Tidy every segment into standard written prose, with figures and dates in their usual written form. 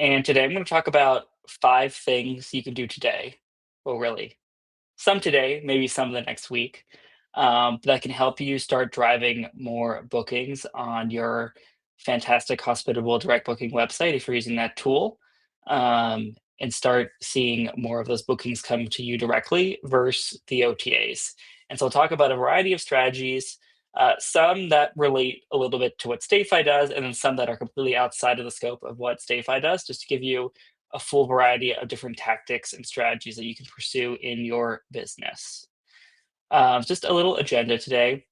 And today I'm going to talk about 5 things you can do today. Well, really, some today, maybe some the next week, that can help you start driving more bookings on your fantastic Hospitable direct booking website if you're using that tool, and start seeing more of those bookings come to you directly versus the OTAs. And so I'll talk about a variety of strategies, some that relate a little bit to what StayFi does, and then some that are completely outside of the scope of what StayFi does, just to give you a full variety of different tactics and strategies that you can pursue in your business. Just a little agenda today.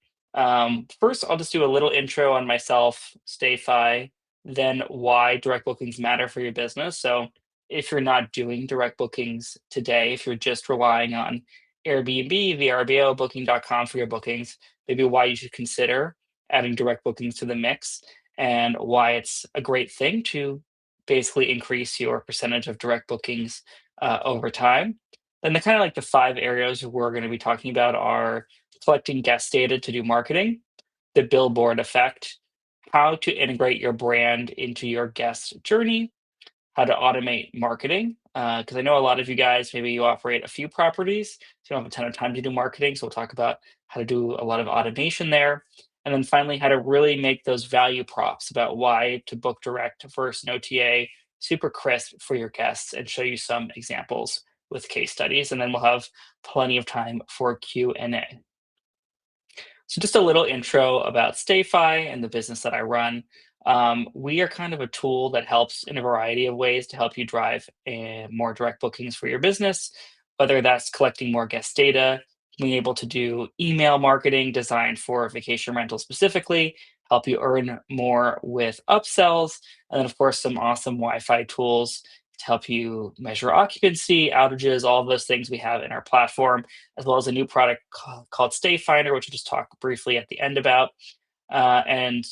First, I'll just do a little intro on myself, StayFi, then why direct bookings matter for your business. So, if you're not doing direct bookings today, if you're just relying on Airbnb, VRBO, Booking.com for your bookings, maybe why you should consider adding direct bookings to the mix and why it's a great thing to basically increase your percentage of direct bookings over time. Then the kind of like the 5 areas we're going to be talking about are collecting guest data to do marketing, the billboard effect, how to integrate your brand into your guest journey, how to automate marketing. Because I know a lot of you guys, maybe you operate a few properties, so you don't have a ton of time to do marketing. So we'll talk about how to do a lot of automation there. And then finally, how to really make those value props about why to book direct versus an OTA super crisp for your guests and show you some examples with case studies. And then we'll have plenty of time for Q&A. So just a little intro about StayFi and the business that I run. We are kind of a tool that helps in a variety of ways to help you drive more direct bookings for your business, whether that's collecting more guest data, being able to do email marketing designed for vacation rental specifically, help you earn more with upsells, and then of course some awesome Wi-Fi tools to help you measure occupancy, outages, all of those things we have in our platform, as well as a new product called StayFinder, which we'll just talk briefly at the end about. And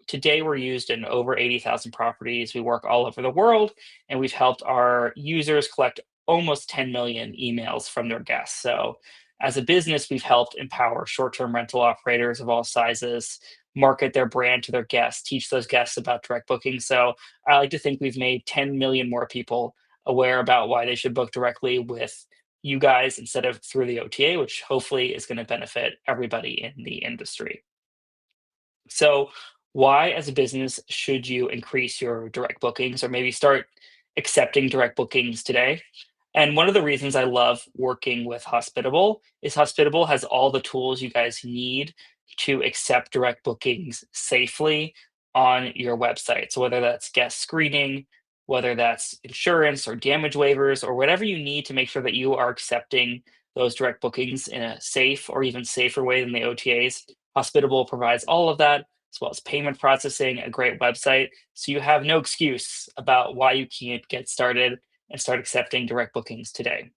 today we're used in over 80,000 properties. We work all over the world, and we've helped our users collect almost 10 million emails from their guests. So, as a business, we've helped empower short-term rental operators of all sizes market their brand to their guests, teach those guests about direct booking. So, I like to think we've made 10 million more people aware about why they should book directly with you guys instead of through the OTA, which hopefully is going to benefit everybody in the industry. So, why, as a business, should you increase your direct bookings or maybe start accepting direct bookings today? And one of the reasons I love working with Hospitable is Hospitable has all the tools you guys need to accept direct bookings safely on your website. So, whether that's guest screening, whether that's insurance or damage waivers, or whatever you need to make sure that you are accepting those direct bookings in a safe or even safer way than the OTAs, Hospitable provides all of that, as well as payment processing, a great website. So you have no excuse about why you can't get started and start accepting direct bookings today.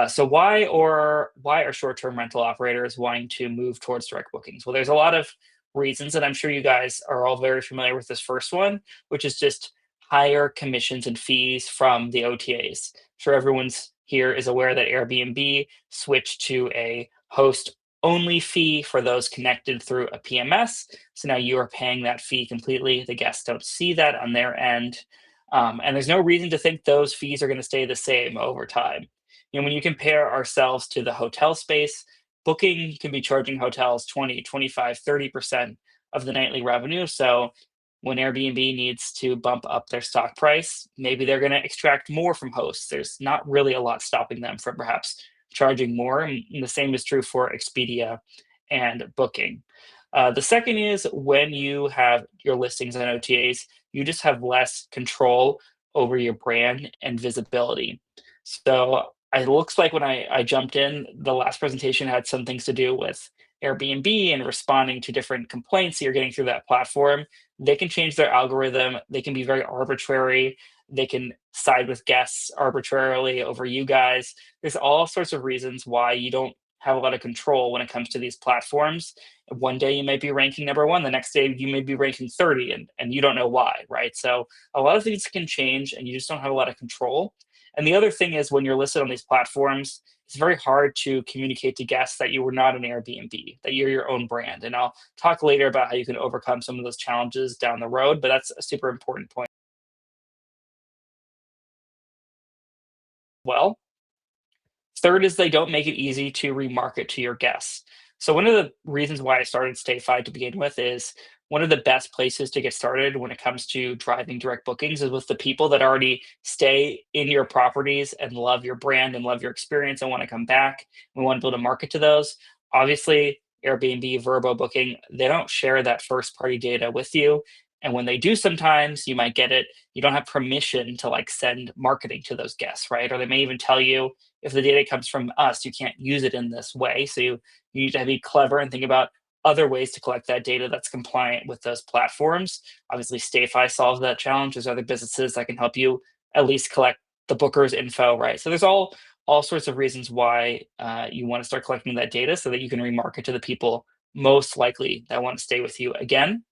So why are short-term rental operators wanting to move towards direct bookings? Well, there's a lot of reasons, and I'm sure you guys are all very familiar with this first one, which is just higher commissions and fees from the OTAs. Sure, everyone's here is aware that Airbnb switched to a host only fee for those connected through a PMS. So now you are paying that fee completely. The guests don't see that on their end. And there's no reason to think those fees are going to stay the same over time. When you compare ourselves to the hotel space, Booking can be charging hotels 20, 25, 30% of the nightly revenue. So when Airbnb needs to bump up their stock price, maybe they're going to extract more from hosts. There's not really a lot stopping them from perhaps charging more. And the same is true for Expedia and Booking. The second is when you have your listings on OTAs, you just have less control over your brand and visibility. So it looks like when I jumped in, the last presentation had some things to do with Airbnb and responding to different complaints that you're getting through that platform. They can change their algorithm. They can be very arbitrary. They can side with guests arbitrarily over you guys. There's all sorts of reasons why you don't have a lot of control when it comes to these platforms. One day you might be ranking number one, the next day you may be ranking 30, and you don't know why, right? So a lot of things can change and you just don't have a lot of control. And the other thing is when you're listed on these platforms, it's very hard to communicate to guests that you were not an Airbnb, that you're your own brand. And I'll talk later about how you can overcome some of those challenges down the road, but that's a super important point. well. Third is they don't make it easy to remarket to your guests. So one of the reasons why I started StayFi to begin with is one of the best places to get started when it comes to driving direct bookings is with the people that already stay in your properties and love your brand and love your experience and want to come back. We want to be able to market to those. Obviously, Airbnb, Verbo booking, they don't share that first party data with you. And when they do, sometimes you might get it. You don't have permission to like send marketing to those guests, right? Or they may even tell you, if the data comes from us, you can't use it in this way. So you need to be clever and think about other ways to collect that data that's compliant with those platforms. Obviously, StayFi solves that challenge. There's other businesses that can help you at least collect the booker's info, right? So there's all sorts of reasons why you want to start collecting that data so that you can remarket to the people most likely that want to stay with you again.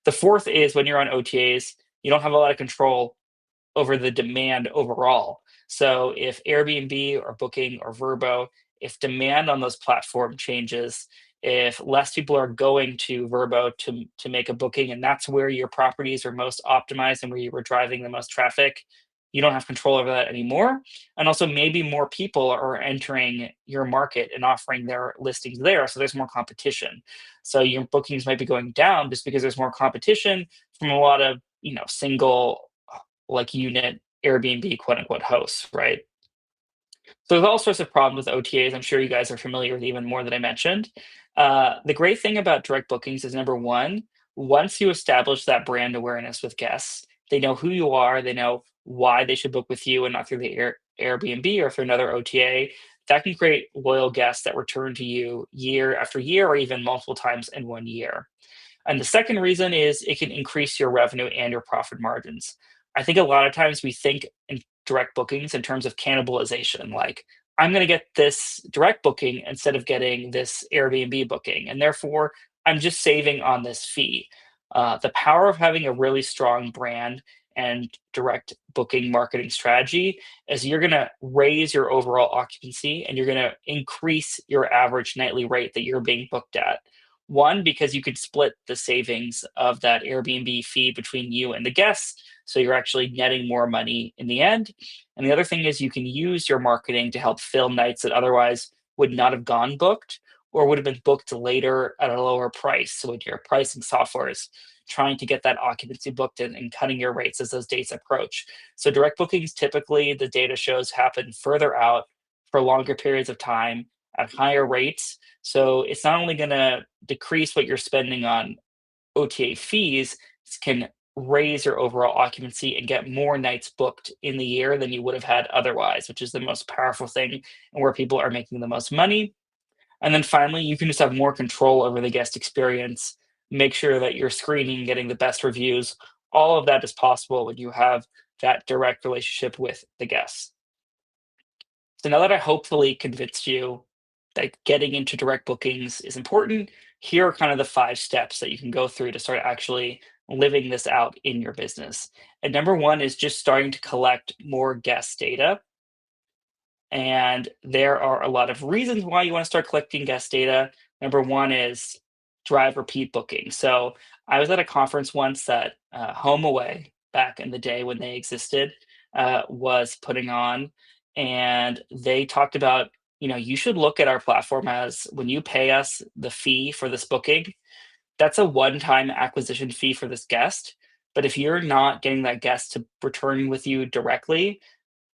The fourth is when you're on OTAs, you don't have a lot of control over the demand overall. So if Airbnb or Booking or Verbo, if demand on those platform changes, if less people are going to Verbo to make a booking, and that's where your properties are most optimized and where you were driving the most traffic, you don't have control over that anymore. And also, maybe more people are entering your market and offering their listings there, so there's more competition. So your bookings might be going down just because there's more competition from a lot of single like unit Airbnb quote unquote hosts, right? So there's all sorts of problems with OTAs. I'm sure you guys are familiar with even more than I mentioned. The great thing about direct bookings is number one, once you establish that brand awareness with guests, they know who you are, they know why they should book with you and not through the Airbnb or through another OTA. That can create loyal guests that return to you year after year or even multiple times in 1 year. And the second reason is it can increase your revenue and your profit margins. I think a lot of times we think in direct bookings in terms of cannibalization, like I'm going to get this direct booking instead of getting this Airbnb booking, and therefore I'm just saving on this fee. The power of having a really strong brand and direct booking marketing strategy is you're going to raise your overall occupancy and you're going to increase your average nightly rate that you're being booked at. One, because you could split the savings of that Airbnb fee between you and the guests. So you're actually netting more money in the end. And the other thing is you can use your marketing to help fill nights that otherwise would not have gone booked or would have been booked later at a lower price. So when your pricing software is trying to get that occupancy booked and cutting your rates as those dates approach. So direct bookings typically, the data shows, happen further out for longer periods of time at higher rates. So it's not only going to decrease what you're spending on OTA fees, it can raise your overall occupancy and get more nights booked in the year than you would have had otherwise, which is the most powerful thing and where people are making the most money. And then finally, you can just have more control over the guest experience, make sure that you're screening, getting the best reviews. All of that is possible when you have that direct relationship with the guests. So now that I hopefully convinced you that getting into direct bookings is important, here are kind of the 5 steps that you can go through to start actually living this out in your business. And number one is just starting to collect more guest data. And there are a lot of reasons why you want to start collecting guest data. Number one is drive repeat booking. So I was at a conference once that Home Away, back in the day when they existed, was putting on, and they talked about, you should look at our platform as when you pay us the fee for this booking, that's a one-time acquisition fee for this guest. But if you're not getting that guest to return with you directly,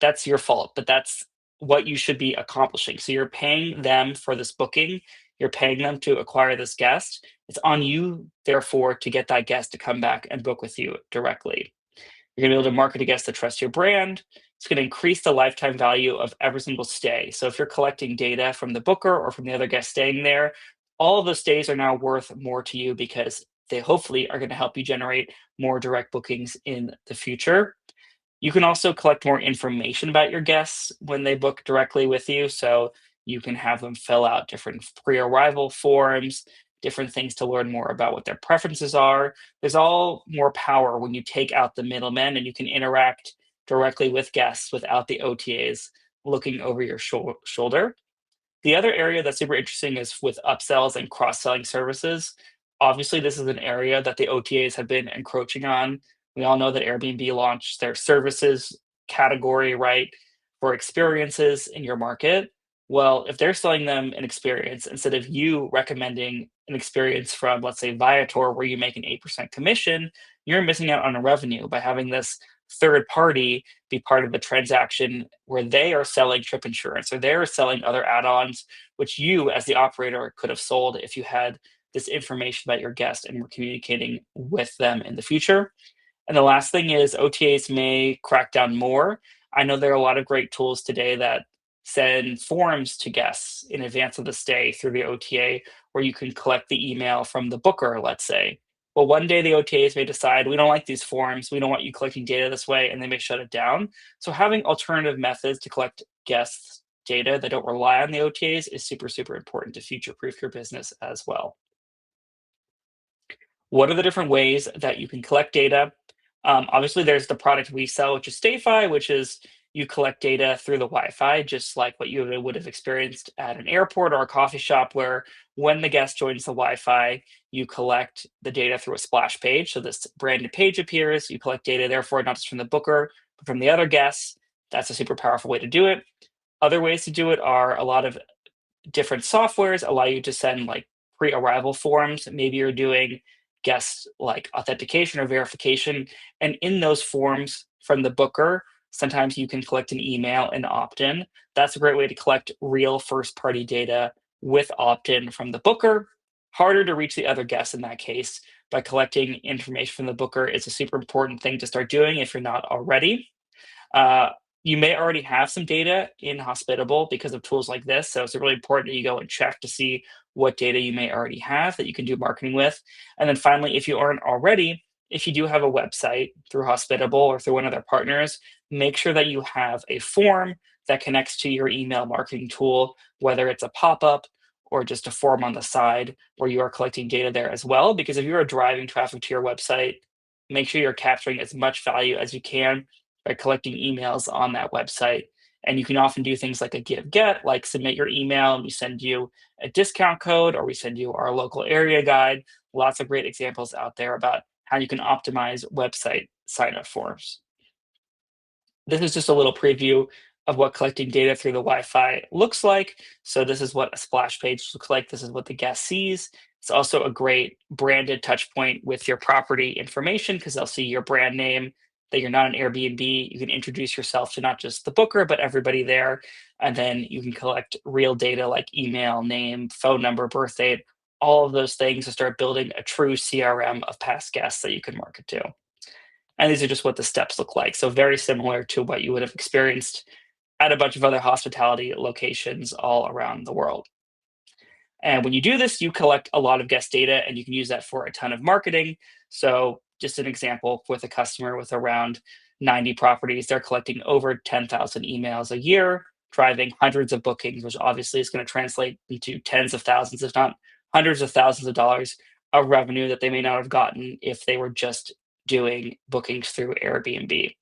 that's your fault, but that's what you should be accomplishing. So you're paying them for this booking, you're paying them to acquire this guest. It's on you, therefore, to get that guest to come back and book with you directly. You're gonna be able to market a guest that trusts your brand. It's gonna increase the lifetime value of every single stay. So if you're collecting data from the booker or from the other guests staying there, all of those stays are now worth more to you because they hopefully are gonna help you generate more direct bookings in the future. You can also collect more information about your guests when they book directly with you. So you can have them fill out different pre arrival forms, different things to learn more about what their preferences are. There's all more power when you take out the middlemen and you can interact directly with guests without the OTAs looking over your shoulder. The other area that's super interesting is with upsells and cross-selling services. Obviously, this is an area that the OTAs have been encroaching on. We all know that Airbnb launched their services category, right? for experiences in your market. Well, if they're selling them an experience instead of you recommending an experience from, let's say, Viator, where you make an 8% commission, you're missing out on a revenue by having this third party be part of the transaction where they are selling trip insurance or they're selling other add-ons, which you as the operator could have sold if you had this information about your guest and were communicating with them in the future. And the last thing is OTAs may crack down more. I know there are a lot of great tools today that send forms to guests in advance of the stay through the OTA, where you can collect the email from the booker, let's say. Well, one day the OTAs may decide, we don't like these forms, we don't want you collecting data this way, and they may shut it down. So having alternative methods to collect guests' data that don't rely on the OTAs is super, super important to future-proof your business as well. What are the different ways that you can collect data? Obviously, there's the product we sell, which is StayFi, which is you collect data through the Wi-Fi, just like what you would have experienced at an airport or a coffee shop, where when the guest joins the Wi-Fi, you collect the data through a splash page. So this branded page appears. You collect data, therefore, not just from the booker, but from the other guests. That's a super powerful way to do it. Other ways to do it are a lot of different softwares allow you to send like pre-arrival forms. Maybe you're doing guest like authentication or verification. And in those forms from the booker, sometimes you can collect an email and opt-in. That's a great way to collect real first-party data with opt-in from the booker. Harder to reach the other guests in that case, but collecting information from the booker is a super important thing to start doing if you're not already. Uh, you may already have some data in Hospitable because of tools like this. So it's really important that you go and check to see what data you may already have that you can do marketing with. And then finally, if you aren't already, if you do have a website through Hospitable or through one of their partners, make sure that you have a form that connects to your email marketing tool, whether it's a pop-up or just a form on the side where you are collecting data there as well. Because if you are driving traffic to your website, make sure you're capturing as much value as you can by collecting emails on that website. And you can often do things like a give get, like submit your email and we send you a discount code or we send you our local area guide. Lots of great examples out there about how you can optimize website sign up forms. This is just a little preview of what collecting data through the Wi-Fi looks like. So this is what a splash page looks like. This is what the guest sees. It's also a great branded touch point with your property information because they'll see your brand name, that you're not an Airbnb. You can introduce yourself to not just the booker, but everybody there. And then you can collect real data like email, name, phone number, birth date, all of those things to start building a true CRM of past guests that you can market to. And these are just what the steps look like. So very similar to what you would have experienced at a bunch of other hospitality locations all around the world. And when you do this, you collect a lot of guest data and you can use that for a ton of marketing. So just an example with a customer with around 90 properties, they're collecting over 10,000 emails a year, driving hundreds of bookings, which obviously is going to translate into tens of thousands, if not hundreds of thousands of dollars of revenue that they may not have gotten if they were just doing bookings through Airbnb.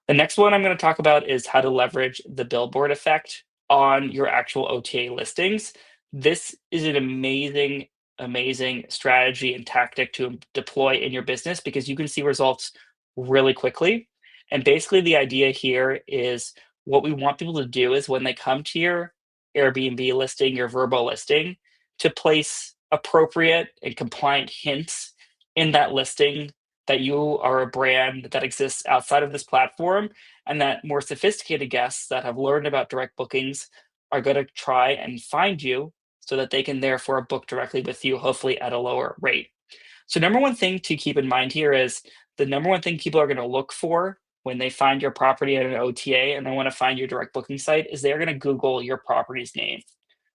The next one I'm going to talk about is how to leverage the billboard effect on your actual OTA listings. This is an amazing, amazing strategy and tactic to deploy in your business because you can see results really quickly. And basically, the idea here is what we want people to do is when they come to your Airbnb listing, your Verbo listing, to place appropriate and compliant hints in that listing that you are a brand that exists outside of this platform, and that more sophisticated guests that have learned about direct bookings are going to try and find you so that they can therefore book directly with you, hopefully at a lower rate. So, number one thing to keep in mind here is the number one thing people are going to look for when they find your property at an OTA and they want to find your direct booking site is they're going to Google your property's name.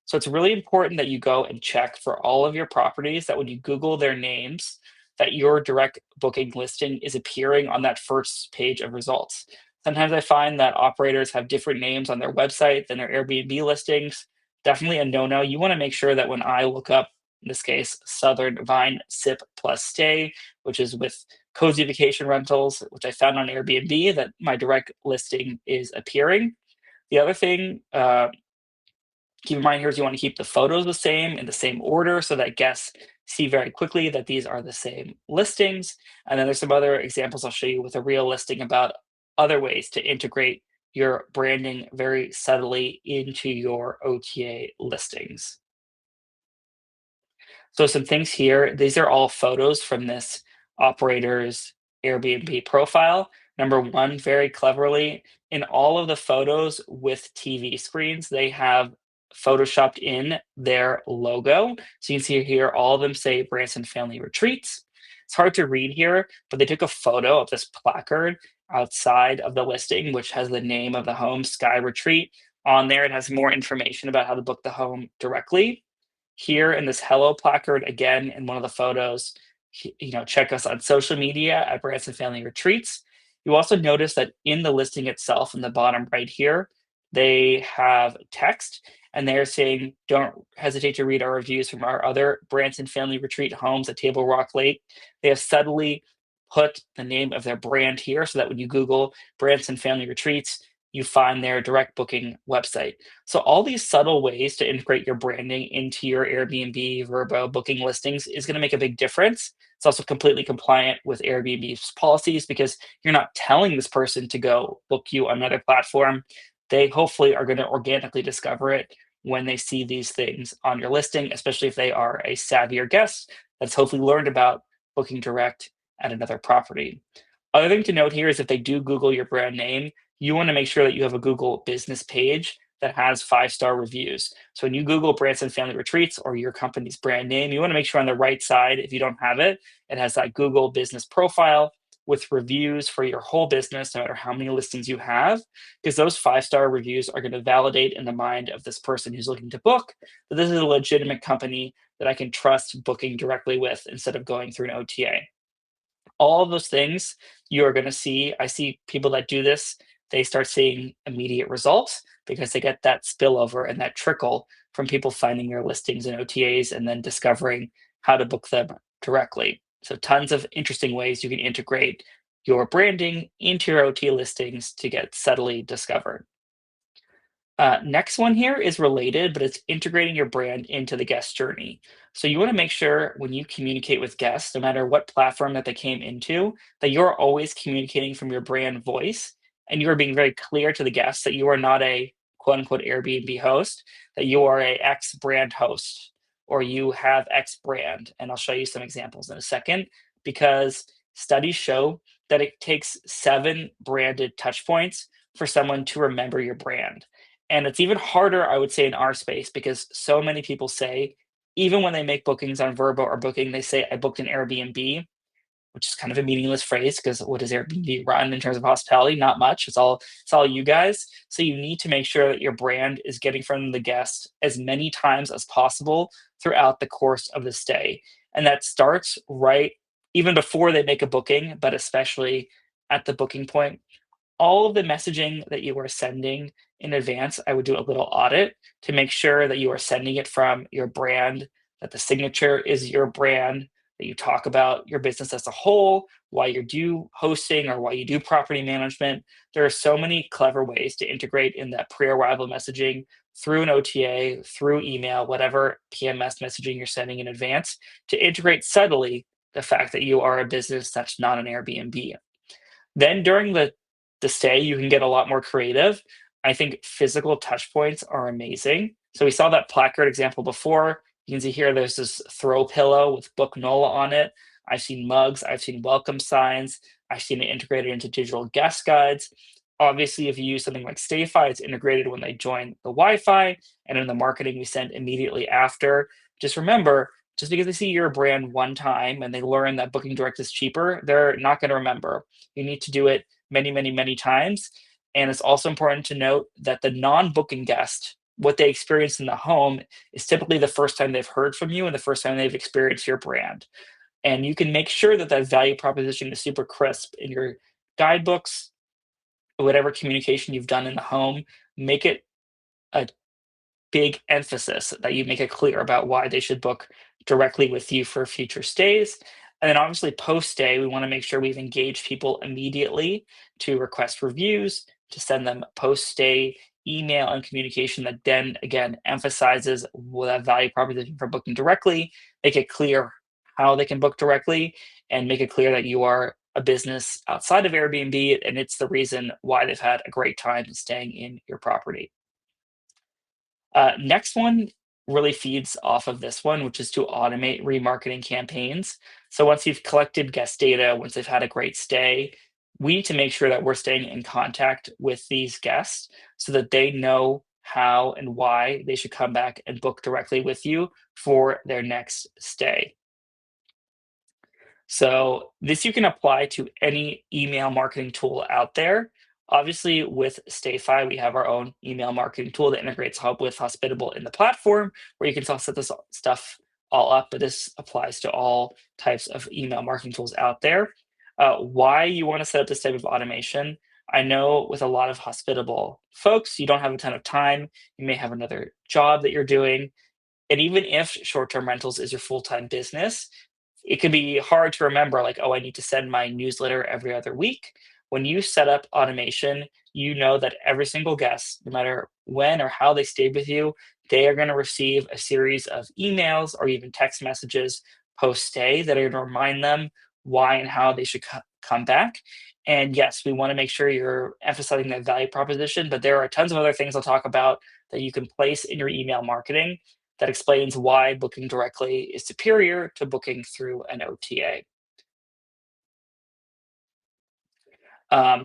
So, it's really important that you go and check for all of your properties that when you Google their names, that your direct booking listing is appearing on that first page of results. Sometimes I find that operators have different names on their website than their Airbnb listings. Definitely a no no. You want to make sure that when I look up, in this case, Southern Vine Sip Plus Stay, which is with Cozy Vacation Rentals, which I found on Airbnb, that my direct listing is appearing. The other thing, keep in mind here is you want to keep the photos the same in the same order so that guests see very quickly that these are the same listings. And then there's some other examples I'll show you with a real listing about other ways to integrate your branding very subtly into your OTA listings. So some things here, these are all photos from this operator's Airbnb profile. Number one, very cleverly, in all of the photos with TV screens, they have photoshopped in their logo. So you can see here, all of them say Branson Family Retreats. It's hard to read here, but they took a photo of this placard outside of the listing, which has the name of the home, Sky Retreat. On there, it has more information about how to book the home directly. Here in this hello placard, again, in one of the photos, check us on social media at Branson Family Retreats. You also notice that in the listing itself, in the bottom right here, they have text and they're saying, don't hesitate to read our reviews from our other Branson Family Retreat homes at Table Rock Lake. They have subtly put the name of their brand here so that when you Google Branson Family Retreats, you find their direct booking website. So all these subtle ways to integrate your branding into your Airbnb, Vrbo booking listings is going to make a big difference. It's also completely compliant with Airbnb's policies because you're not telling this person to go book you on another platform. They hopefully are going to organically discover it when they see these things on your listing, especially if they are a savvier guest that's hopefully learned about booking direct at another property. Other thing to note here is if they do Google your brand name, you want to make sure that you have a Google business page that has 5-star reviews. So when you Google Branson Family Retreats or your company's brand name, you want to make sure on the right side, if you don't have it, it has that Google business profile with reviews for your whole business, no matter how many listings you have, because those 5-star reviews are going to validate in the mind of this person who's looking to book that this is a legitimate company that I can trust booking directly with instead of going through an OTA. All of those things you are going to see. I see people that do this, they start seeing immediate results because they get that spillover and that trickle from people finding your listings and OTAs and then discovering how to book them directly. So, tons of interesting ways you can integrate your branding into your OTA listings to get subtly discovered. Next one here is related, but it's integrating your brand into the guest journey. So you want to make sure when you communicate with guests, no matter what platform that they came into, that you're always communicating from your brand voice and you are being very clear to the guests that you are not a quote unquote Airbnb host, that you are a X brand host or you have X brand. And I'll show you some examples in a second because studies show that it takes 7 branded touch points for someone to remember your brand. And it's even harder, I would say, in our space because so many people say, even when they make bookings on Vrbo or Booking, they say, I booked an Airbnb, which is kind of a meaningless phrase because what does Airbnb run in terms of hospitality? Not much. It's all you guys. So you need to make sure that your brand is getting from the guest as many times as possible throughout the course of the stay. And that starts right even before they make a booking, but especially at the booking point. All of the messaging that you are sending in advance, I would do a little audit to make sure that you are sending it from your brand, that the signature is your brand, that you talk about your business as a whole, why you do hosting or why you do property management. There are so many clever ways to integrate in that pre-arrival messaging through an OTA, through email, whatever PMS messaging you're sending in advance to integrate subtly the fact that you are a business that's not an Airbnb. Then during the stay, you can get a lot more creative. I think physical touch points are amazing. So we saw that placard example before. You can see here there's this throw pillow with Book NOLA on it. I've seen mugs, I've seen welcome signs, I've seen it integrated into digital guest guides. Obviously, if you use something like StayFi, it's integrated when they join the Wi-Fi, and in the marketing we send immediately after. Just remember, just because they see your brand one time and they learn that booking direct is cheaper, they're not going to remember. You need to do it many, many, many times. And it's also important to note that the non booking guest, what they experience in the home is typically the first time they've heard from you and the first time they've experienced your brand. And you can make sure that that value proposition is super crisp in your guidebooks, whatever communication you've done in the home, make it a big emphasis that you make it clear about why they should book directly with you for future stays. And then obviously post stay, we want to make sure we've engaged people immediately to request reviews, to send them post stay email and communication that then again emphasizes that value proposition for booking directly, make it clear how they can book directly, and make it clear that you are a business outside of Airbnb, and it's the reason why they've had a great time staying in your property. Next one really feeds off of this one, which is to automate remarketing campaigns. So once you've collected guest data, once they've had a great stay, we need to make sure that we're staying in contact with these guests so that they know how and why they should come back and book directly with you for their next stay. So this you can apply to any email marketing tool out there. Obviously, with StayFi, we have our own email marketing tool that integrates hub with Hospitable in the platform, where you can all set this stuff all up. But this applies to all types of email marketing tools out there. Why you want to set up this type of automation? I know with a lot of Hospitable folks, you don't have a ton of time. You may have another job that you're doing, and even if short-term rentals is your full-time business, it can be hard to remember, like, oh, I need to send my newsletter every other week. When you set up automation, you know that every single guest, no matter when or how they stayed with you, they are going to receive a series of emails or even text messages post stay that are going to remind them why and how they should come back. And yes, we want to make sure you're emphasizing that value proposition, but there are tons of other things I'll talk about that you can place in your email marketing that explains why booking directly is superior to booking through an OTA.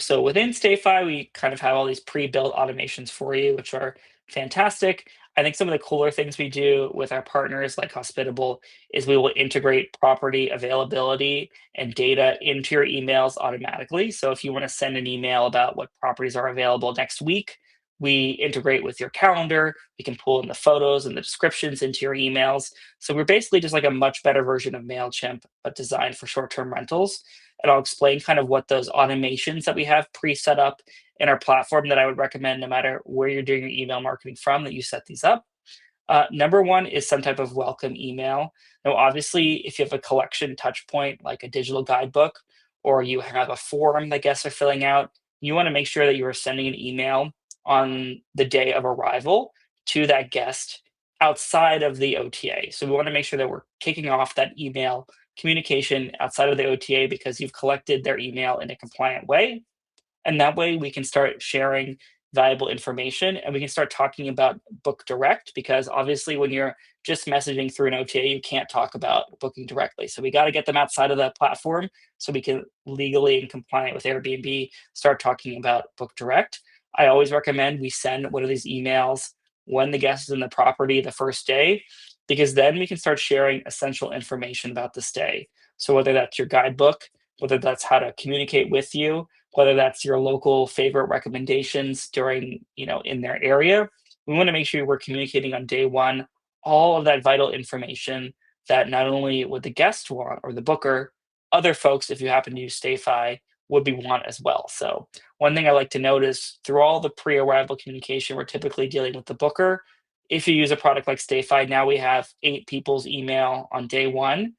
So within StayFi, we kind of have all these pre-built automations for you, which are fantastic. I think some of the cooler things we do with our partners like Hospitable is we will integrate property availability and data into your emails automatically. So if you want to send an email about what properties are available next week, we integrate with your calendar. We can pull in the photos and the descriptions into your emails. So we're basically just like a much better version of MailChimp, but designed for short-term rentals. And I'll explain kind of what those automations that we have pre-set up in our platform that I would recommend no matter where you're doing your email marketing from, that you set these up. Number one is some type of welcome email. Now, obviously, if you have a collection touch point like a digital guidebook, or you have a form that guests are filling out, you want to make sure that you are sending an email on the day of arrival to that guest outside of the OTA. So we want to make sure that we're kicking off that email communication outside of the OTA because you've collected their email in a compliant way. And that way we can start sharing valuable information and we can start talking about book direct because obviously when you're just messaging through an OTA, you can't talk about booking directly. So we got to get them outside of that platform so we can legally and compliant with Airbnb start talking about book direct. I always recommend we send one of these emails when the guest is in the property the first day, because then we can start sharing essential information about the stay. So whether that's your guidebook, whether that's how to communicate with you, whether that's your local favorite recommendations during, in their area. We want to make sure we're communicating on day one all of that vital information that not only would the guest want or the booker, other folks, if you happen to use StayFi, would be want as well. So one thing I like to note is through all the pre-arrival communication, we're typically dealing with the booker. If you use a product like StayFi, now we have 8 people's email on day one.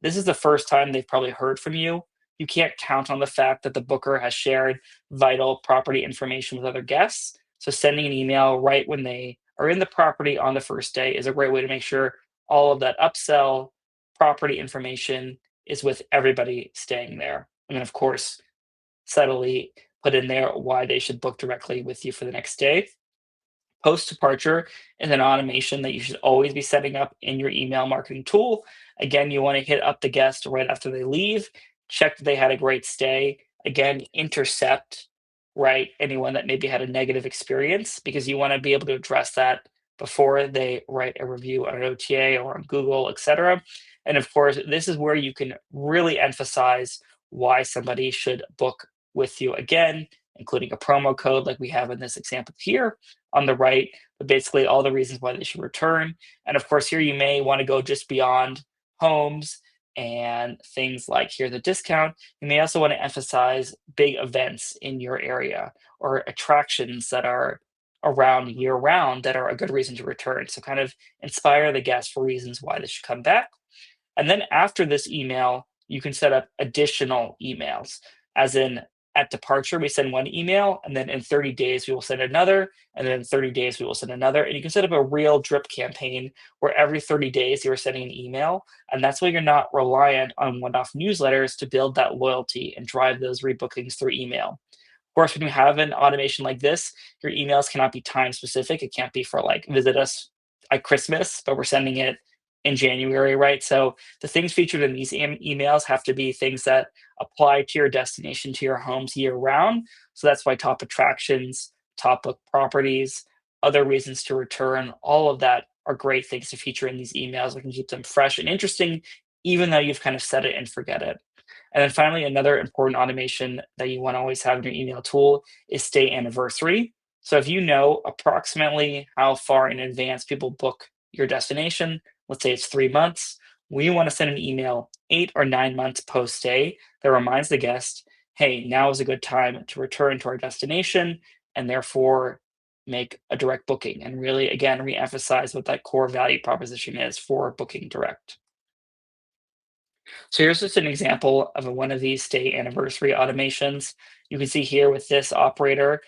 This is the first time they've probably heard from you. You can't count on the fact that the booker has shared vital property information with other guests. So sending an email right when they are in the property on the first day is a great way to make sure all of that upsell property information is with everybody staying there. And then, of course, subtly put in there why they should book directly with you for the next day. Post departure is an automation that you should always be setting up in your email marketing tool. Again, you want to hit up the guest right after they leave, check that they had a great stay. Again, intercept, right, anyone that maybe had a negative experience because you want to be able to address that before they write a review on an OTA or on Google, etc. And of course, this is where you can really emphasize why somebody should book with you again, including a promo code like we have in this example here on the right, but basically all the reasons why they should return. And of course, here you may want to go just beyond homes and things like here's a discount. You may also want to emphasize big events in your area or attractions that are around year round that are a good reason to return. So kind of inspire the guests for reasons why they should come back. And then after this email, you can set up additional emails, as in at departure, we send one email, and then in 30 days, we will send another, and then in 30 days, we will send another. And you can set up a real drip campaign where every 30 days you're sending an email. And that's why you're not reliant on one off newsletters to build that loyalty and drive those rebookings through email. Of course, when you have an automation like this, your emails cannot be time specific. It can't be for like visit us at Christmas, but we're sending it in January, right? So the things featured in these emails have to be things that apply to your destination, to your homes year round. So that's why top attractions, top book properties, other reasons to return, all of that are great things to feature in these emails. We can keep them fresh and interesting, even though you've kind of set it and forget it. And then finally, another important automation that you want to always have in your email tool is Stay Anniversary. So if you know approximately how far in advance people book your destination, let's say it's 3 months, we want to send an email 8 or 9 months post stay that reminds the guest, hey, now is a good time to return to our destination and therefore make a direct booking and really, again, re-emphasize what that core value proposition is for booking direct. So here's just an example of one of these stay anniversary automations. You can see here with this operator,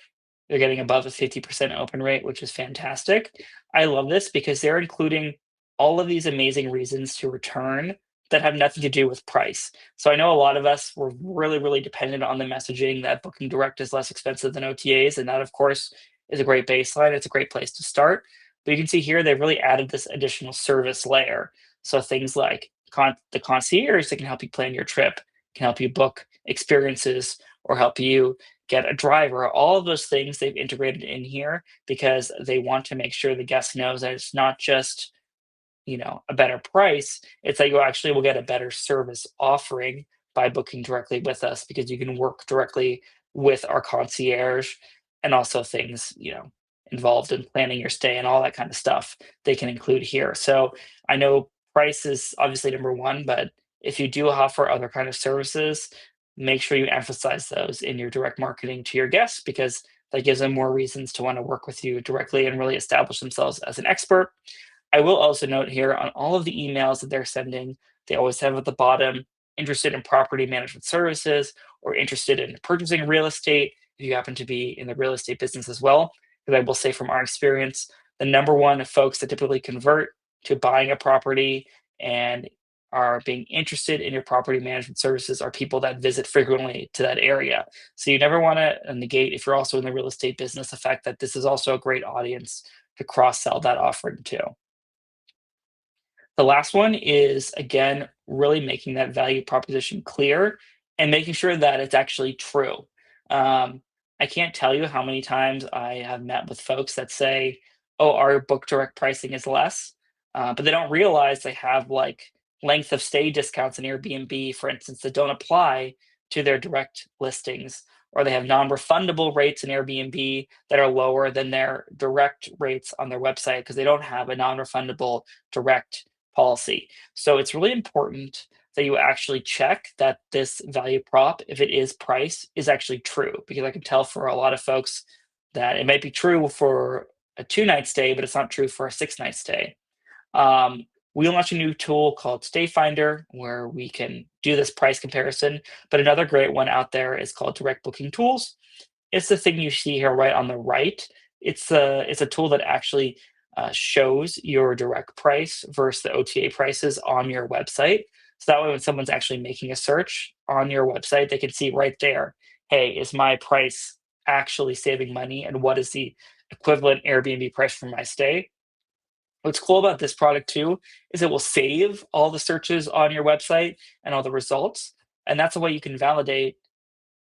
they're getting above a 50% open rate, which is fantastic. I love this because they're including all of these amazing reasons to return that have nothing to do with price. So I know a lot of us were really, really dependent on the messaging that booking direct is less expensive than OTAs. And that, of course, is a great baseline. It's a great place to start. But you can see here, they've really added this additional service layer. So things like the concierge that can help you plan your trip, can help you book experiences, or help you get a driver. All of those things they've integrated in here because they want to make sure the guest knows that it's not just a better price. It's that you actually will get a better service offering by booking directly with us because you can work directly with our concierge and also things involved in planning your stay and all that kind of stuff they can include here. So I know price is obviously number one, but if you do offer other kind of services, make sure you emphasize those in your direct marketing to your guests because that gives them more reasons to want to work with you directly and really establish themselves as an expert. I will also note here on all of the emails that they're sending, they always have at the bottom, interested in property management services or interested in purchasing real estate if you happen to be in the real estate business as well. Because I will say from our experience, the number one folks that typically convert to buying a property and are being interested in your property management services are people that visit frequently to that area. So you never want to negate, if you're also in the real estate business, the fact that this is also a great audience to cross sell that offering to. The last one is, again, really making that value proposition clear and making sure that it's actually true. Um, I can't tell you how many times I have met with folks that say, "Oh, our book direct pricing is less," but they don't realize they have like length of stay discounts in Airbnb, for instance, that don't apply to their direct listings, or they have non-refundable rates in Airbnb that are lower than their direct rates on their website because they don't have a non-refundable direct policy. So it's really important that you actually check that this value prop, if it is price, is actually true. Because I can tell for a lot of folks that it might be true for a 2 night stay, but it's not true for a 6 night stay. Um, we launched a new tool called StayFinder where we can do this price comparison. But another great one out there is called Direct Booking Tools. It's the thing you see here right on the right. It's a tool that actually shows your direct price versus the OTA prices on your website. So that way, when someone's actually making a search on your website, they can see right there, hey, is my price actually saving money? And what is the equivalent Airbnb price for my stay? What's cool about this product too is it will save all the searches on your website and all the results. And that's a way you can validate,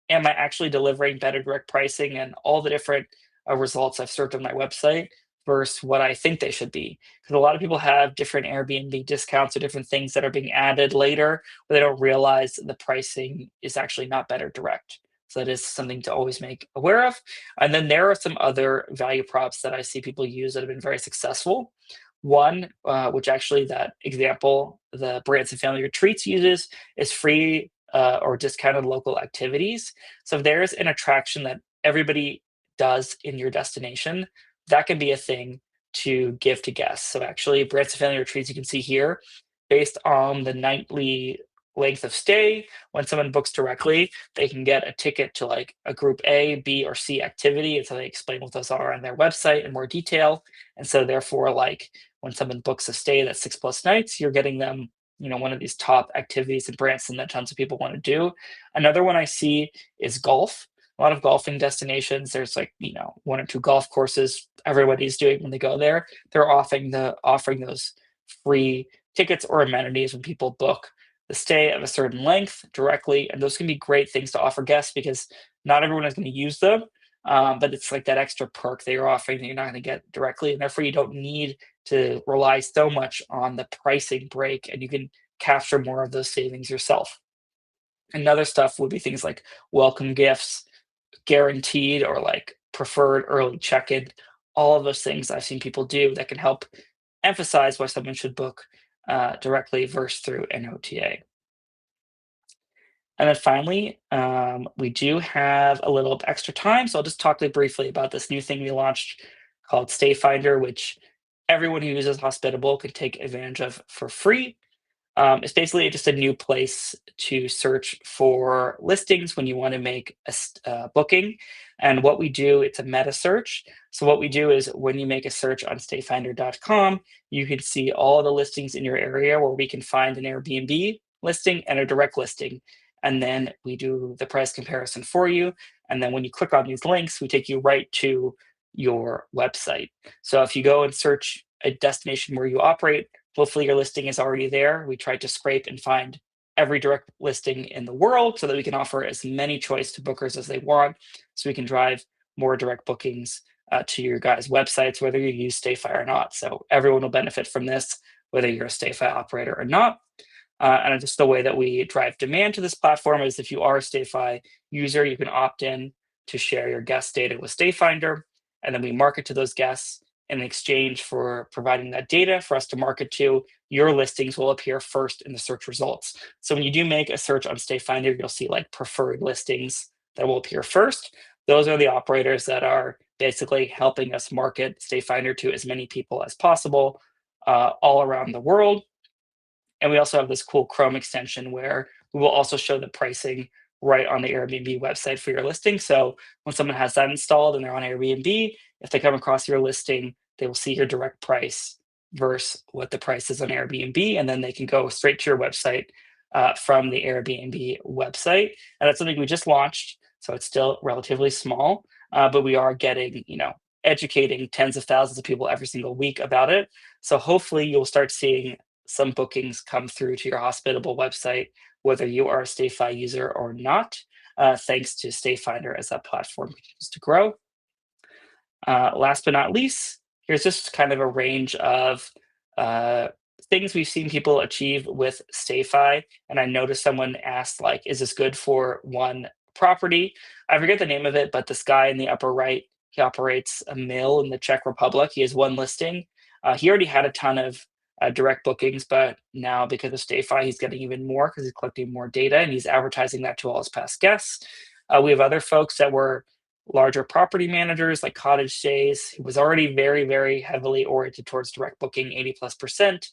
am I actually delivering better direct pricing and all the different results I've served on my website versus what I think they should be? Because a lot of people have different Airbnb discounts or different things that are being added later, but they don't realize the pricing is actually not better direct. So that is something to always make aware of. And then there are some other value props that I see people use that have been very successful. One, which actually that example the Branson Family Retreats uses, is free or discounted local activities. So if there's an attraction that everybody does in your destination, that can be a thing to give to guests. So actually, Branson Family Retreats, you can see here, based on the nightly length of stay. When someone books directly, they can get a ticket to like a group A, B, or C activity. And so they explain what those are on their website in more detail. And so therefore, like when someone books a stay that's 6+ nights, you're getting them, one of these top activities in Branson that tons of people want to do. Another one I see is golf. A lot of golfing destinations, there's like, one or two golf courses everybody's doing when they go there. They're offering those free tickets or amenities when people book the stay of a certain length directly, and those can be great things to offer guests because not everyone is going to use them. But it's like that extra perk that you're offering that you're not going to get directly, and therefore you don't need to rely so much on the pricing break, and you can capture more of those savings yourself. Another stuff would be things like welcome gifts, guaranteed or like preferred early check-in. All of those things I've seen people do that can help emphasize why someone should book directly versus through an OTA. And then finally, we do have a little extra time, so I'll just talk briefly about this new thing we launched called StayFinder, which everyone who uses Hospitable can take advantage of for free. It's basically just a new place to search for listings when you want to make a booking. And what we do, it's a meta search. So what we do is when you make a search on stayfinder.com, you can see all the listings in your area where we can find an Airbnb listing and a direct listing. And then we do the price comparison for you. And then when you click on these links, we take you right to your website. So if you go and search a destination where you operate, hopefully your listing is already there. We tried to scrape and find every direct listing in the world so that we can offer as many choice to bookers as they want, so we can drive more direct bookings to your guys' websites, whether you use StayFi or not. So everyone will benefit from this, whether you're a StayFi operator or not. And just the way that we drive demand to this platform is if you are a StayFi user, you can opt in to share your guest data with StayFinder, and then we market to those guests. In exchange for providing that data for us to market to, your listings will appear first in the search results. So when you do make a search on StayFinder, you'll see like preferred listings that will appear first. Those are the operators that are basically helping us market StayFinder to as many people as possible all around the world. And we also have this cool Chrome extension where we will also show the pricing right on the Airbnb website for your listing. So when someone has that installed and they're on Airbnb, if they come across your listing, they will see your direct price versus what the price is on Airbnb, and then they can go straight to your website from the Airbnb website. And that's something we just launched, so it's still relatively small, but we are getting, educating tens of thousands of people every single week about it. So hopefully you'll start seeing some bookings come through to your Hospitable website, whether you are a StayFi user or not, thanks to StayFinder as that platform continues to grow. Last but not least, here's just kind of a range of uh, things we've seen people achieve with StayFi. And I noticed someone asked, like, is this good for one property? I forget the name of it, but this guy in the upper right, he operates a mill in the Czech Republic. He has one listing. He already had a ton of direct bookings, but now because of StayFi, he's getting even more because he's collecting more data and he's advertising that to all his past guests. We have other folks that were larger property managers like Cottage Stays, who was already very, very heavily oriented towards direct booking, 80+%.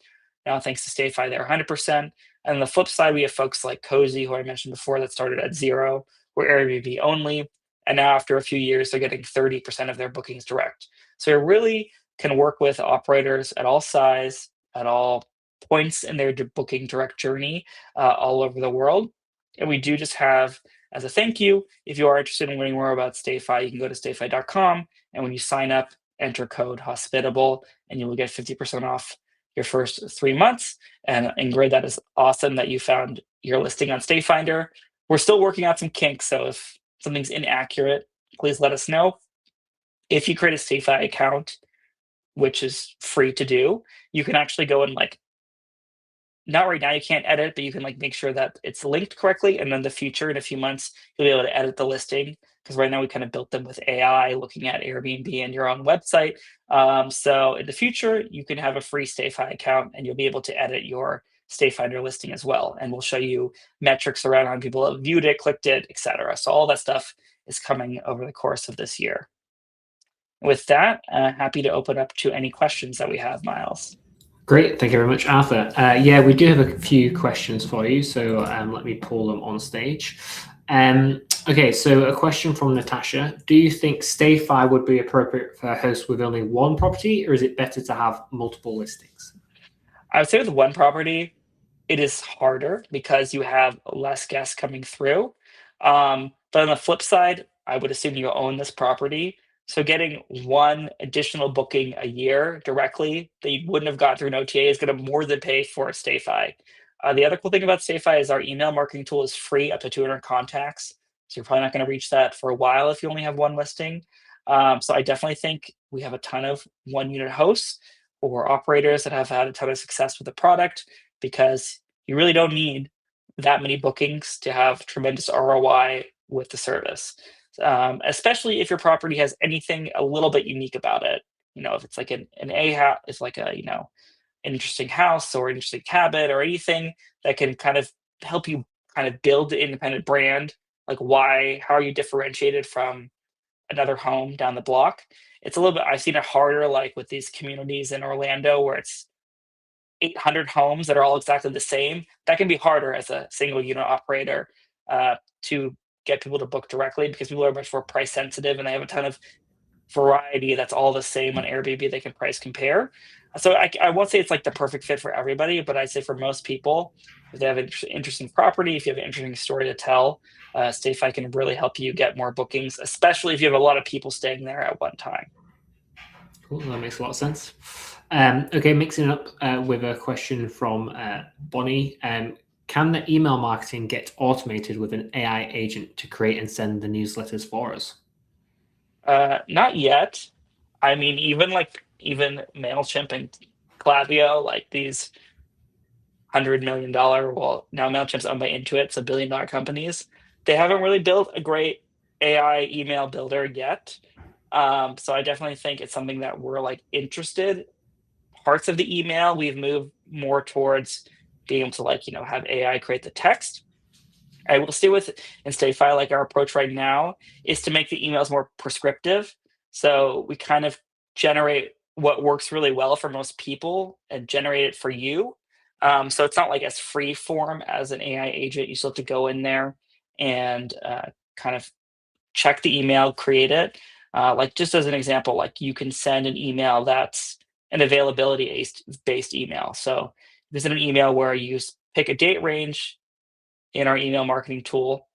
Now, thanks to StayFi, they're 100%. And on the flip side, we have folks like Cozy, who I mentioned before, that started at zero, were Airbnb only. And now, after a few years, they're getting 30% of their bookings direct. So it really can work with operators at all size, at all points in their booking direct journey all over the world. And we do just have, as a thank you, if you are interested in learning more about StayFi, you can go to stayfi.com. And when you sign up, enter code Hospitable, and you will get 50% off your first 3 months. And Ingrid, that is awesome that you found your listing on StayFinder. We're still working out some kinks, so if something's inaccurate, please let us know. If you create a StayFi account, which is free to do, you can actually go and like, not right now, you can't edit, but you can like make sure that it's linked correctly. And then the future, in a few months, you'll be able to edit the listing. Because right now we kind of built them with AI, looking at Airbnb and your own website. So in the future, you can have a free StayFi account and you'll be able to edit your StayFinder listing as well. And we'll show you metrics around how people have viewed it, clicked it, etc. So all that stuff is coming over the course of this year. With that, happy to open up to any questions that we have, Miles. Great, thank you very much, Arthur. Yeah, we do have a few questions for you, so let me pull them on stage. Okay, so a question from Natasha. Do you think StayFi would be appropriate for a host with only one property, or is it better to have multiple listings? I would say with one property, it is harder because you have less guests coming through. But on the flip side, I would assume you own this property. So getting one additional booking a year directly that you wouldn't have got through an OTA is going to more than pay for a StayFi. The other cool thing about StayFi is our email marketing tool is free up to 200 contacts. So you're probably not going to reach that for a while if you only have one listing. So I definitely think we have a ton of one unit hosts or operators that have had a ton of success with the product because you really don't need that many bookings to have tremendous ROI with the service. Especially if your property has anything a little bit unique about it. You know, if it's like an A house, it's like a, an interesting house or an interesting cabin or anything that can kind of help you kind of build the independent brand. Like how are you differentiated from another home down the block? It's a little bit, I've seen it harder like with these communities in Orlando where it's 800 homes that are all exactly the same. That can be harder as a single unit operator to get people to book directly because people are much more price sensitive and they have a ton of variety that's all the same on Airbnb they can price compare. So I won't say it's like the perfect fit for everybody, but I'd say for most people, if they have an interesting property, if you have an interesting story to tell, StayFi can really help you get more bookings, especially if you have a lot of people staying there at one time. Cool, that makes a lot of sense. Okay, mixing up with a question from Bonnie. Can the email marketing get automated with an AI agent to create and send the newsletters for us? Not yet. I mean, even Mailchimp and Klaviyo, like these $100 million, well, now Mailchimp's owned by Intuit, so billion-dollar companies. They haven't really built a great AI email builder yet. So I definitely think it's something that we're like interested. Parts of the email we've moved more towards being able to like have AI create the text. I will stay with and StayFi, like our approach right now is to make the emails more prescriptive. So we kind of generate what works really well for most people and generate it for you. So it's not like as free form as an AI agent. You still have to go in there and kind of check the email, create it. Like just as an example, like you can send an email that's an availability based email. So this is an email where pick a date range in our email marketing tool.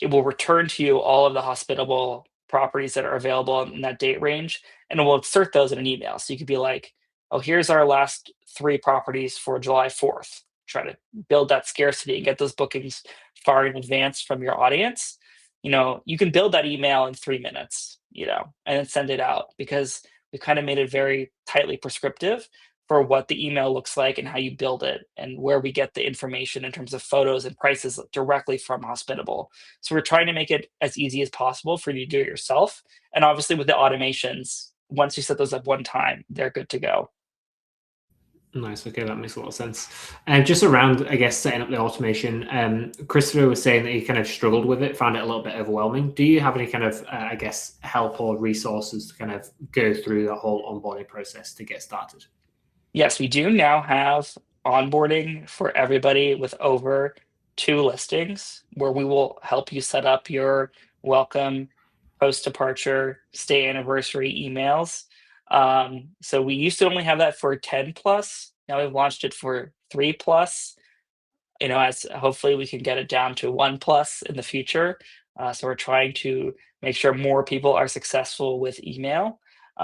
It will return to you all of the hospitable properties that are available in that date range, and it will insert those in an email. So you could be like, oh, here's our last three properties for July 4th. Try to build that scarcity and get those bookings far in advance from your audience. You can build that email in 3 minutes, and then send it out because we kind of made it very tightly prescriptive for what the email looks like and how you build it and where we get the information in terms of photos and prices directly from Hospitable. So we're trying to make it as easy as possible for you to do it yourself. And obviously with the automations, once you set those up one time, they're good to go. Nice. Okay, that makes a lot of sense. And just around, I guess, setting up the automation, Christopher was saying that he kind of struggled with it, found it a little bit overwhelming. Do you have any kind of, I guess, help or resources to kind of go through the whole onboarding process to get started? Yes, we do now have onboarding for everybody with over 2 listings where we will help you set up your welcome, post departure, stay anniversary emails. So we used to only have that for 10 plus. Now we've launched it for 3 plus, as hopefully we can get it down to 1 plus in the future. So we're trying to make sure more people are successful with email.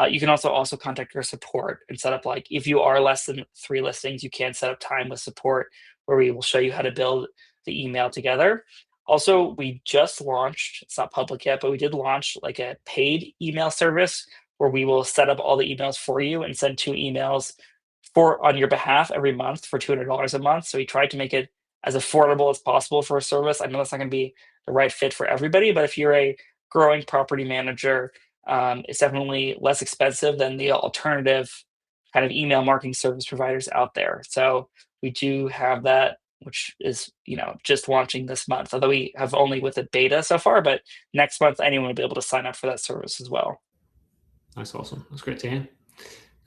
You can also contact our support and set up like if you are less than 3 listings, you can set up time with support where we will show you how to build the email together. Also, we just launched, it's not public yet, but we did launch like a paid email service where we will set up all the emails for you and send 2 emails for on your behalf every month for $200 a month. So we tried to make it as affordable as possible for a service. I know that's not going to be the right fit for everybody, but if you're a growing property manager, it's definitely less expensive than the alternative kind of email marketing service providers out there. So we do have that, which is just launching this month. Although we have only with a beta so far, but next month anyone will be able to sign up for that service as well. That's awesome. That's great to hear.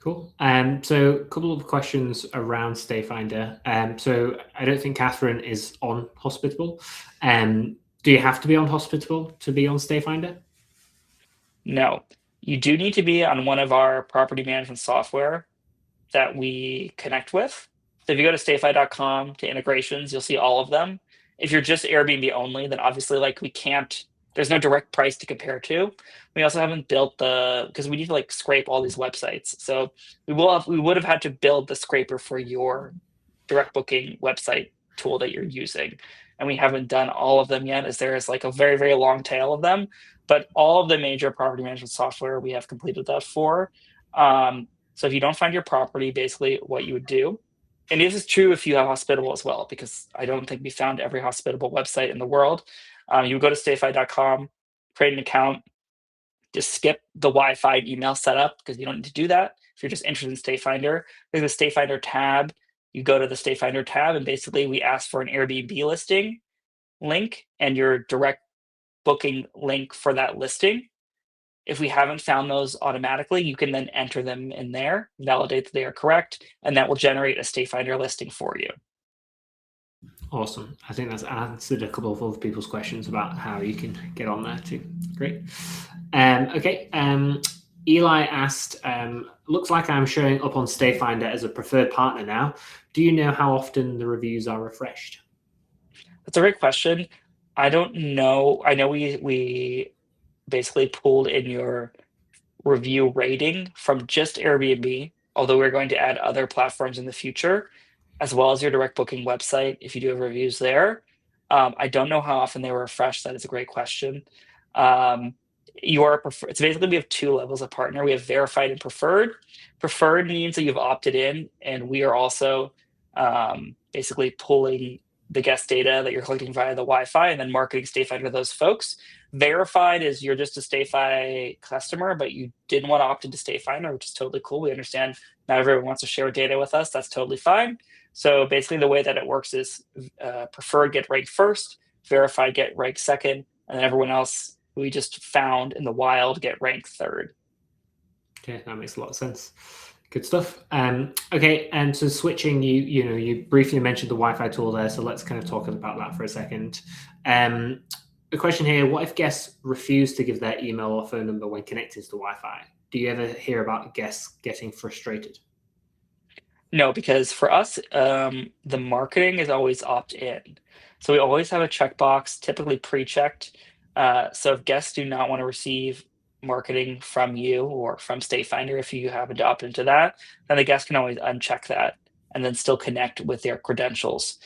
Cool. So a couple of questions around StayFinder. So I don't think Catherine is on Hospitable. Do you have to be on Hospitable to be on StayFinder? No, you do need to be on one of our property management software that we connect with. So if you go to stayfi.com to integrations, you'll see all of them. If you're just Airbnb only, then obviously like we can't, there's no direct price to compare to. We also haven't built the, because we need to like scrape all these websites. So we would have had to build the scraper for your direct booking website tool that you're using. And we haven't done all of them yet, as there is like a very, very long tail of them. But all of the major property management software we have completed that for. So if you don't find your property, basically what you would do, and this is true if you have Hospitable as well, because I don't think we found every Hospitable website in the world. You would go to stayfi.com, create an account, just skip the Wi-Fi email setup because you don't need to do that. If you're just interested in StayFinder, there's a StayFinder tab. You go to the StayFinder tab, and basically we ask for an Airbnb listing link and your direct booking link for that listing. If we haven't found those automatically, you can then enter them in there, validate that they are correct, and that will generate a StayFinder listing for you. Awesome. I think that's answered a couple of other people's questions about how you can get on there too. Great. Okay. Eli asked, looks like I'm showing up on StayFinder as a preferred partner now. Do you know how often the reviews are refreshed? That's a great question. I don't know. I know we basically pulled in your review rating from just Airbnb, although we're going to add other platforms in the future, as well as your direct booking website if you do have reviews there. I don't know how often they were refreshed. That is a great question. Um, it's basically we have two levels of partner. We have verified and preferred. Preferred means that you've opted in, and we are also basically pulling the guest data that you're collecting via the Wi-Fi and then marketing StayFinder to those folks. Verified is you're just a StayFi customer, but you didn't want to opt into StayFinder, which is totally cool. We understand not everyone wants to share data with us. That's totally fine. So basically, the way that it works is preferred get ranked first, verified get ranked second, and then everyone else who we just found in the wild get ranked third. Okay, that makes a lot of sense. Good stuff. Okay, and so switching, you briefly mentioned the Wi-Fi tool there, so let's kind of talk about that for a second. The question here: what if guests refuse to give their email or phone number when connected to the Wi-Fi? Do you ever hear about guests getting frustrated? No, because for us, the marketing is always opt in. So we always have a checkbox, typically pre-checked. So if guests do not want to receive marketing from you or from StayFinder, if you happen to opt into that, then the guest can always uncheck that and then still connect with their credentials.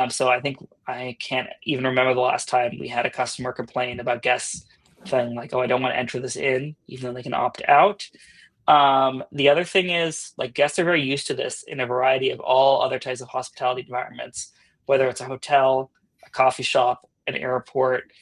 So I think I can't even remember the last time we had a customer complain about guests feeling like, oh, I don't want to enter this in, even though they can opt out. The other thing is like guests are very used to this in a variety of all other types of hospitality environments, whether it's a hotel, a coffee shop, an airport.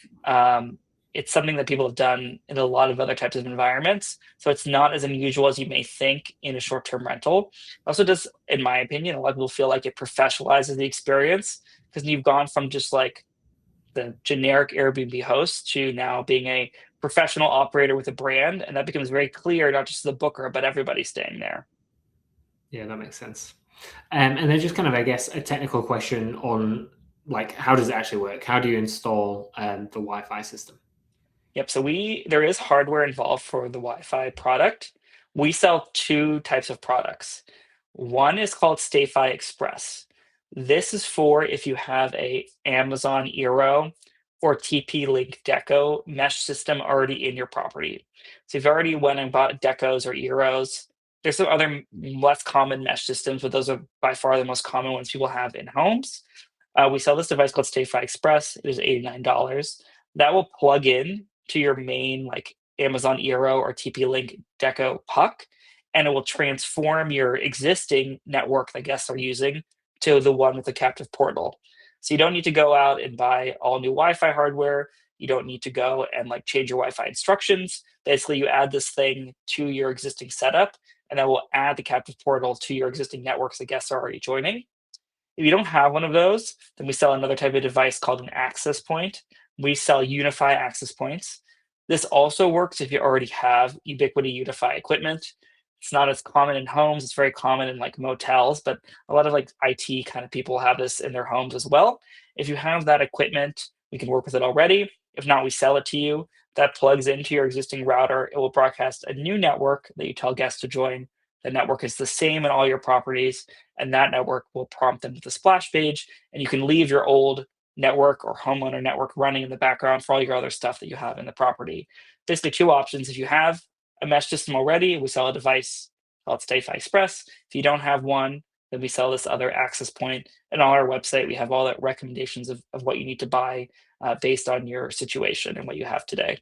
It's something that people have done in a lot of other types of environments. So it's not as unusual as you may think in a short-term rental. Also, does, in my opinion, a lot of people feel like it professionalizes the experience because you've gone from just like the generic Airbnb host to now being a professional operator with a brand, and that becomes very clear, not just the booker, but everybody staying there. Yeah, that makes sense. And then just kind of, I guess, a technical question on like how does it actually work? How do you install the Wi-Fi system? Yep. So there is hardware involved for the Wi-Fi product. We sell two types of products. One is called StayFi Express. This is for if you have a Amazon Eero or TP-Link Deco mesh system already in your property. So if you've already went and bought Decos or Eeros, there's some other less common mesh systems, but those are by far the most common ones people have in homes. We sell this device called StayFi Express. It is $89. That will plug in to your main like Amazon Eero or TP-Link Deco puck, and it will transform your existing network that guests are using to the one with the captive portal. So you don't need to go out and buy all new Wi-Fi hardware. You don't need to go and like change your Wi-Fi instructions. Basically, you add this thing to your existing setup, and that will add the captive portal to your existing networks that guests are already joining. If you don't have one of those, then we sell another type of device called an access point. We sell Unify access points. This also works if you already have Ubiquiti Unify equipment. It's not as common in homes. It's very common in like motels, but a lot of like IT kind of people have this in their homes as well. If you have that equipment, we can work with it already. If not, we sell it to you. That plugs into your existing router. It will broadcast a new network that you tell guests to join. The network is the same in all your properties, and that network will prompt them to the splash page. And you can leave your old network or homeowner network running in the background for all your other stuff that you have in the property. Basically, two options. If you have a mesh system already, we sell a device called StayFi Express. If you don't have one, then we sell this other access point. And on our website, we have all the recommendations of what you need to buy based on your situation and what you have today.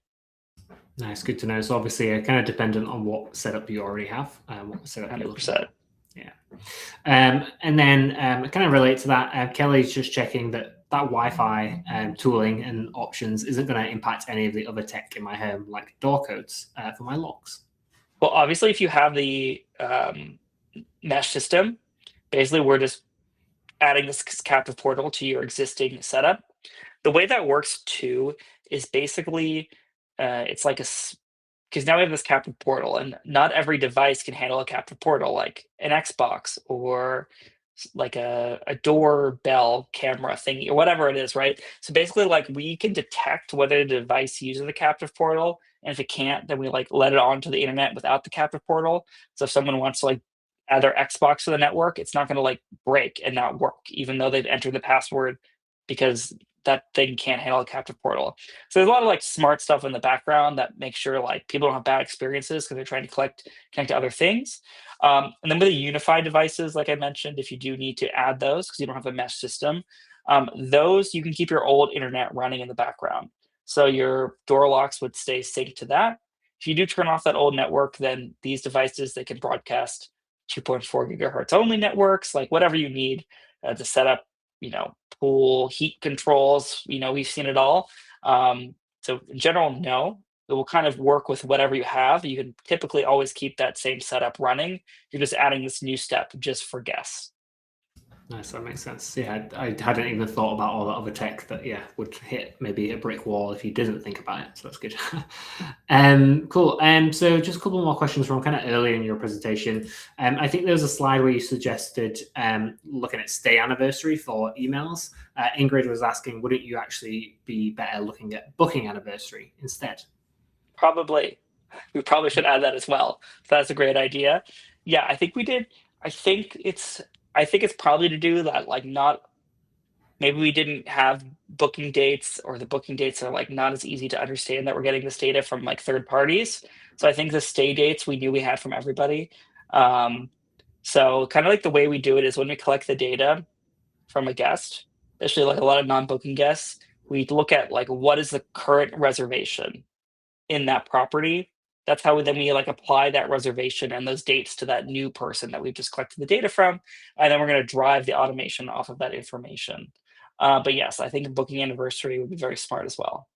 Nice, good to know. So obviously, kind of dependent on what setup you already have, what setup you're looking 100%. for. Yeah. And then kind of relate to that, Kelly's just checking that Wi-Fi tooling and options isn't going to impact any of the other tech in my home, like door codes for my locks. Well, obviously, if you have the mesh system, basically we're just adding this captive portal to your existing setup. The way that works too is basically it's like because now we have this captive portal, and not every device can handle a captive portal, like an Xbox or like a doorbell camera thingy or whatever it is, right? So basically, like we can detect whether the device uses the captive portal, and if it can't, then we like let it onto the internet without the captive portal. So if someone wants to like add their Xbox to the network, it's not going to like break and not work, even though they've entered the password, because that thing can't handle a captive portal. So there's a lot of like smart stuff in the background that makes sure like people don't have bad experiences because they're trying to connect to other things. And then with the unified devices, like I mentioned, if you do need to add those because you don't have a mesh system, those you can keep your old internet running in the background. So your door locks would stay synced to that. If you do turn off that old network, then these devices, they can broadcast 2.4 gigahertz only networks, like whatever you need to set up, pool heat controls. We've seen it all. So in general, no, it will kind of work with whatever you have. You can typically always keep that same setup running. You're just adding this new step just for guests. Nice, that makes sense. Yeah, I hadn't even thought about all the other tech that would hit maybe a brick wall if you didn't think about it. So that's good. Cool. So just a couple more questions from kind of early in your presentation. I think there was a slide where you suggested looking at stay anniversary for emails. Ingrid was asking, wouldn't you actually be better looking at booking anniversary instead? Probably. We probably should add that as well. So that's a great idea. Yeah, I think we did. I think it's I think it's probably to do that, like not maybe we didn't have booking dates, or the booking dates are like not as easy to understand that we're getting this data from like third parties. So I think the stay dates we knew we had from everybody. Um, so kind of like the way we do it is when we collect the data from a guest, especially like a lot of non-booking guests, we look at like what is the current reservation in that property. That's how we like apply that reservation and those dates to that new person that we've just collected the data from, and then we're going to drive the automation off of that information. But yes, I think booking anniversary would be very smart as well.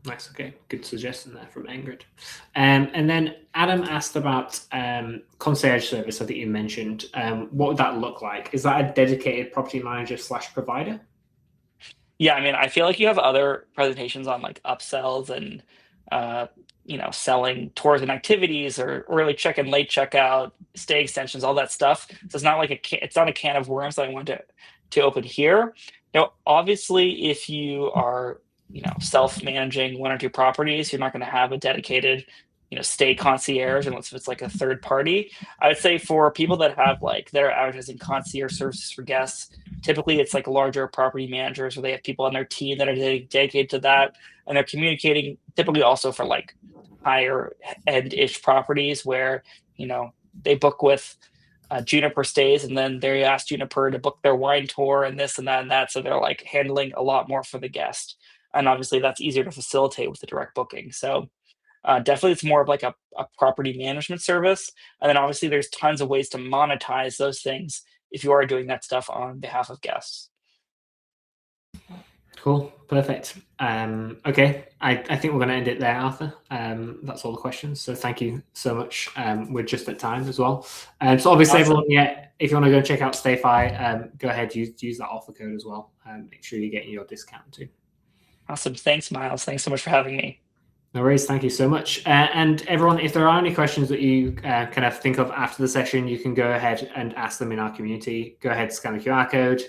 Nice. Okay. Good suggestion there from Ingrid. And then Adam asked about concierge service. I think you mentioned. What would that look like? Is that a dedicated property manager / provider? Yeah, I mean, I feel like you have other presentations on like upsells and selling tours and activities or early check and late checkout, stay extensions, all that stuff. So it's not like it's not a can of worms that I want to open here. Obviously, if you are self-managing one or two properties, you're not going to have a dedicated stay concierge unless it's like a third party. I would say for people that have like that are advertising concierge services for guests, typically it's like larger property managers where they have people on their team that are dedicated to that, and they're communicating typically also for like higher end-ish properties where they book with Juniper stays, and then they ask Juniper to book their wine tour and this and that and that. So they're like handling a lot more for the guest, and obviously that's easier to facilitate with the direct booking. So definitely it's more of like a property management service, and then obviously there's tons of ways to monetize those things if you are doing that stuff on behalf of guests. Cool. Perfect. Okay. I think we're going to end it there, Arthur. That's all the questions. So thank you so much. We're just at time as well. So obviously, Awesome. everyone, if you want to go check out StayFi, go ahead, use that offer code as well. Make sure you're getting your discount too. Awesome. Thanks, Miles. Thanks so much for having me. No worries. Thank you so much. And everyone, if there are any questions that you kind of think of after the session, you can go ahead and ask them in our community. Go ahead, scan the QR code.